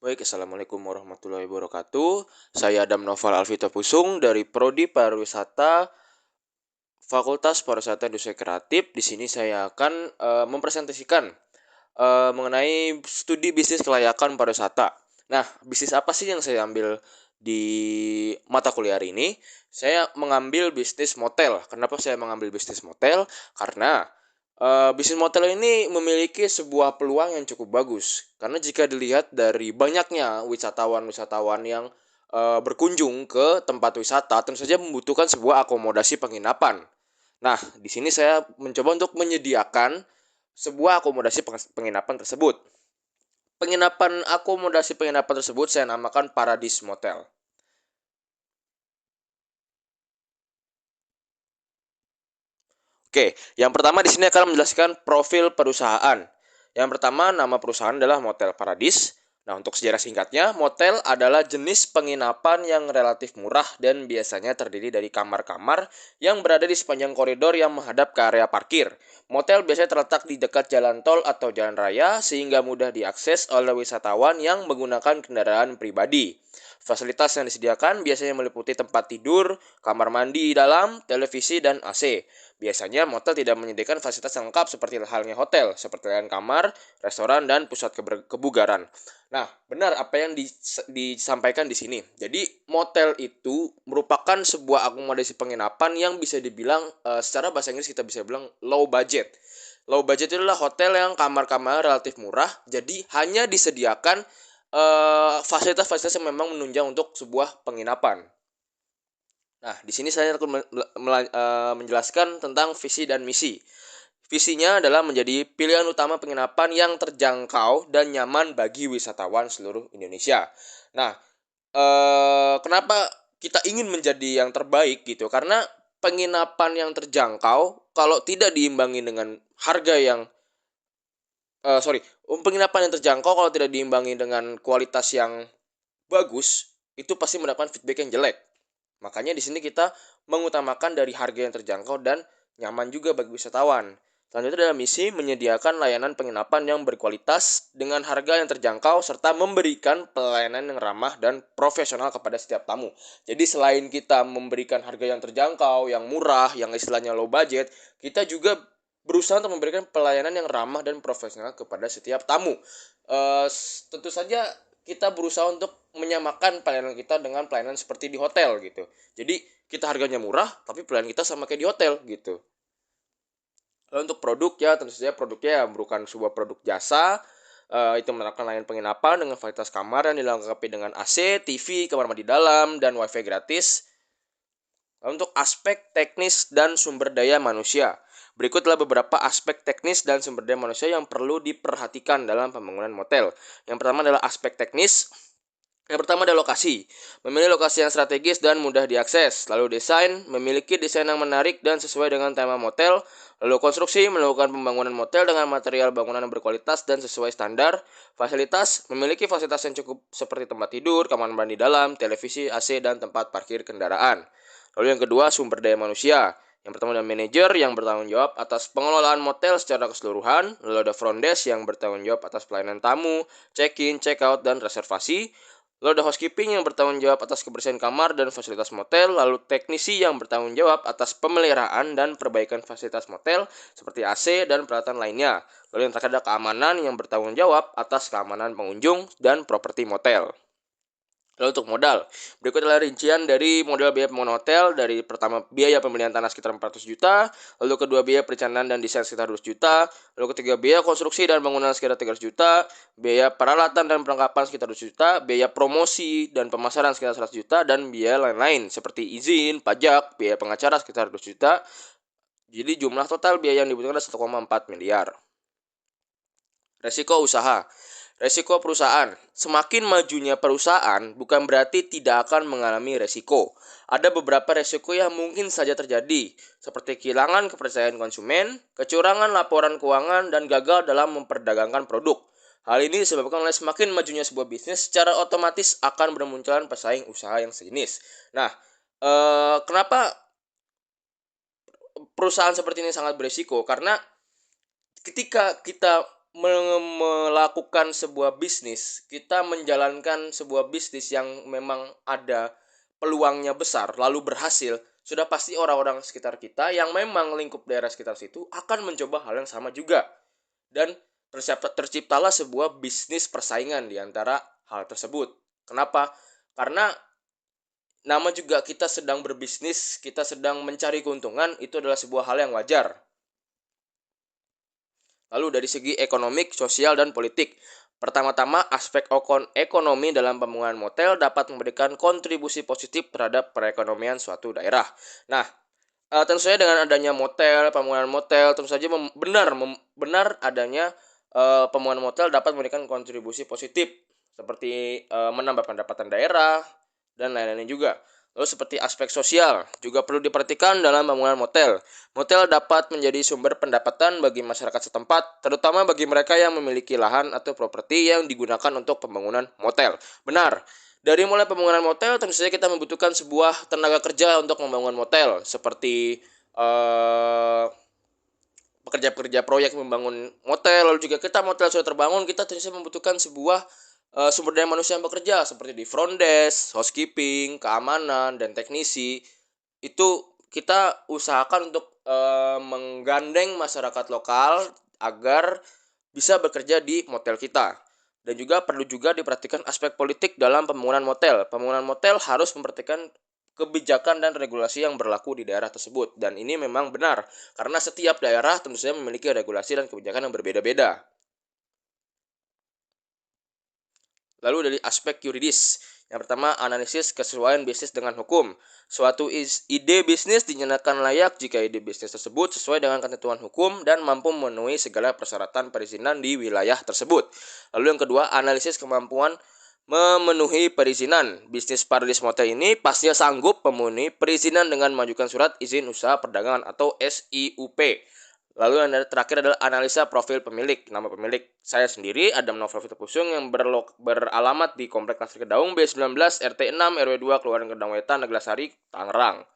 Baik, Assalamualaikum warahmatullahi wabarakatuh. Saya Adam Noval Alvito Pusung dari Prodi Pariwisata Fakultas Pariwisata Industri Kreatif. Di sini saya akan mempresentasikan mengenai studi bisnis kelayakan pariwisata. Nah, bisnis apa sih yang saya ambil di mata kuliah hari ini? Saya mengambil bisnis motel. Kenapa saya mengambil bisnis motel? Karena bisnis motel ini memiliki sebuah peluang yang cukup bagus. Karena jika dilihat dari banyaknya wisatawan-wisatawan yang berkunjung ke tempat wisata, tentu saja membutuhkan sebuah akomodasi penginapan. Nah, di sini saya mencoba untuk menyediakan sebuah akomodasi penginapan tersebut. Akomodasi penginapan tersebut saya namakan Paradise Motel. Oke, yang pertama di sini akan menjelaskan profil perusahaan. Yang pertama, nama perusahaan adalah Motel Paradise. Nah, untuk sejarah singkatnya, motel adalah jenis penginapan yang relatif murah dan biasanya terdiri dari kamar-kamar yang berada di sepanjang koridor yang menghadap ke area parkir. Motel biasanya terletak di dekat jalan tol atau jalan raya sehingga mudah diakses oleh wisatawan yang menggunakan kendaraan pribadi. Fasilitas yang disediakan biasanya meliputi tempat tidur, kamar mandi dalam, televisi, dan AC. Biasanya motel tidak menyediakan fasilitas yang lengkap seperti halnya hotel, seperti kamar, restoran, dan pusat kebugaran. Nah, benar apa yang disampaikan di sini. Jadi, motel itu merupakan sebuah akomodasi penginapan yang bisa dibilang secara bahasa Inggris kita bisa bilang low budget. Low budget itu adalah hotel yang kamar-kamar relatif murah, jadi hanya disediakan fasilitas-fasilitas yang memang menunjang untuk sebuah penginapan. Nah, di sini saya akan menjelaskan tentang visi dan misi. Visinya adalah menjadi pilihan utama penginapan yang terjangkau dan nyaman bagi wisatawan seluruh Indonesia. Nah, kenapa kita ingin menjadi yang terbaik gitu? Karena penginapan yang terjangkau kalau tidak diimbangi dengan harga yang penginapan yang terjangkau kalau tidak diimbangi dengan kualitas yang bagus, itu pasti mendapatkan feedback yang jelek. Makanya di sini kita mengutamakan dari harga yang terjangkau dan nyaman juga bagi wisatawan. Selanjutnya adalah misi menyediakan layanan penginapan yang berkualitas dengan harga yang terjangkau serta memberikan pelayanan yang ramah dan profesional kepada setiap tamu. Jadi selain kita memberikan harga yang terjangkau, yang murah, yang istilahnya low budget, kita juga berusaha untuk memberikan pelayanan yang ramah dan profesional kepada setiap tamu. Tentu saja kita berusaha untuk menyamakan pelayanan kita dengan pelayanan seperti di hotel gitu. Jadi kita harganya murah, tapi pelayanan kita sama kayak di hotel gitu. Lalu untuk produk ya, tentu saja produknya merupakan sebuah produk jasa. Itu menerapkan layanan penginapan dengan fasilitas kamar yang dilengkapi dengan AC, TV, kamar mandi dalam, dan wifi gratis. Lalu untuk aspek teknis dan sumber daya manusia. Berikutlah beberapa aspek teknis dan sumber daya manusia yang perlu diperhatikan dalam pembangunan motel. Yang pertama adalah aspek teknis. Yang pertama adalah lokasi. Memilih lokasi yang strategis dan mudah diakses. Lalu desain, memiliki desain yang menarik dan sesuai dengan tema motel. Lalu konstruksi, melakukan pembangunan motel dengan material bangunan yang berkualitas dan sesuai standar. Fasilitas, memiliki fasilitas yang cukup seperti tempat tidur, kamar mandi dalam, televisi, AC, dan tempat parkir kendaraan. Lalu yang kedua, sumber daya manusia. Yang pertama ada manajer yang bertanggung jawab atas pengelolaan motel secara keseluruhan. Lalu ada front desk yang bertanggung jawab atas pelayanan tamu, check-in, check-out, dan reservasi. Lalu ada housekeeping yang bertanggung jawab atas kebersihan kamar dan fasilitas motel. Lalu teknisi yang bertanggung jawab atas pemeliharaan dan perbaikan fasilitas motel seperti AC dan peralatan lainnya. Lalu yang terakhir ada keamanan yang bertanggung jawab atas keamanan pengunjung dan properti motel. Lalu untuk modal, berikut adalah rincian dari modal biaya pembangunan hotel. Dari pertama biaya pembelian tanah sekitar 400 juta, lalu kedua biaya perencanaan dan desain sekitar 200 juta, lalu ketiga biaya konstruksi dan bangunan sekitar 300 juta, biaya peralatan dan perlengkapan sekitar 200 juta, biaya promosi dan pemasaran sekitar 100 juta, dan biaya lain-lain seperti izin, pajak, biaya pengacara sekitar 200 juta. Jadi jumlah total biaya yang dibutuhkan adalah 1,4 miliar. Resiko usaha. Resiko perusahaan. Semakin majunya perusahaan bukan berarti tidak akan mengalami resiko. Ada beberapa resiko yang mungkin saja terjadi, seperti kehilangan kepercayaan konsumen, kecurangan laporan keuangan, dan gagal dalam memperdagangkan produk. Hal ini disebabkan oleh semakin majunya sebuah bisnis, secara otomatis akan bermunculan pesaing usaha yang sejenis. Nah, kenapa perusahaan seperti ini sangat beresiko? Karena ketika kita melakukan sebuah bisnis, kita menjalankan sebuah bisnis yang memang ada peluangnya besar, lalu berhasil, sudah pasti orang-orang sekitar kita yang memang lingkup daerah sekitar situ akan mencoba hal yang sama juga. Dan terciptalah sebuah bisnis persaingan di antara hal tersebut. Kenapa? Karena nama juga kita sedang berbisnis, kita sedang mencari keuntungan, itu adalah sebuah hal yang wajar. Lalu dari segi ekonomik, sosial, dan politik. Pertama-tama, aspek ekonomi dalam pembangunan motel dapat memberikan kontribusi positif terhadap perekonomian suatu daerah. Nah, tentu saja dengan adanya motel, pembangunan motel, tentu saja benar adanya pembangunan motel dapat memberikan kontribusi positif seperti menambah pendapatan daerah dan lain-lainnya juga. Lalu seperti aspek sosial juga perlu diperhatikan dalam pembangunan motel. Motel dapat menjadi sumber pendapatan bagi masyarakat setempat, terutama bagi mereka yang memiliki lahan atau properti yang digunakan untuk pembangunan motel. Benar, dari mulai pembangunan motel tentu saja kita membutuhkan sebuah tenaga kerja untuk membangun motel, seperti pekerja-pekerja proyek membangun motel. Lalu juga kita motel sudah terbangun, kita tentu saja membutuhkan sebuah sumber daya manusia yang bekerja seperti di front desk, housekeeping, keamanan, dan teknisi. Itu kita usahakan untuk menggandeng masyarakat lokal agar bisa bekerja di motel kita. Dan juga perlu juga diperhatikan aspek politik dalam pembangunan motel. Pembangunan motel harus memperhatikan kebijakan dan regulasi yang berlaku di daerah tersebut. Dan ini memang benar, karena setiap daerah tentu saja memiliki regulasi dan kebijakan yang berbeda-beda. Lalu dari aspek yuridis, yang pertama analisis kesesuaian bisnis dengan hukum. Suatu ide bisnis dinyatakan layak jika ide bisnis tersebut sesuai dengan ketentuan hukum dan mampu memenuhi segala persyaratan perizinan di wilayah tersebut. Lalu yang kedua, analisis kemampuan memenuhi perizinan. Bisnis Paradise Motel ini pastinya sanggup memenuhi perizinan dengan mengajukan surat izin usaha perdagangan atau SIUP. Lalu yang terakhir adalah analisa profil pemilik. Nama pemilik saya sendiri, Adam Novel Fitapusung, yang beralamat di Komplek Nasri Kedaung B19 RT 6 RW 2 Kelurahan Kedung Wetan, Neglasari, Tangerang.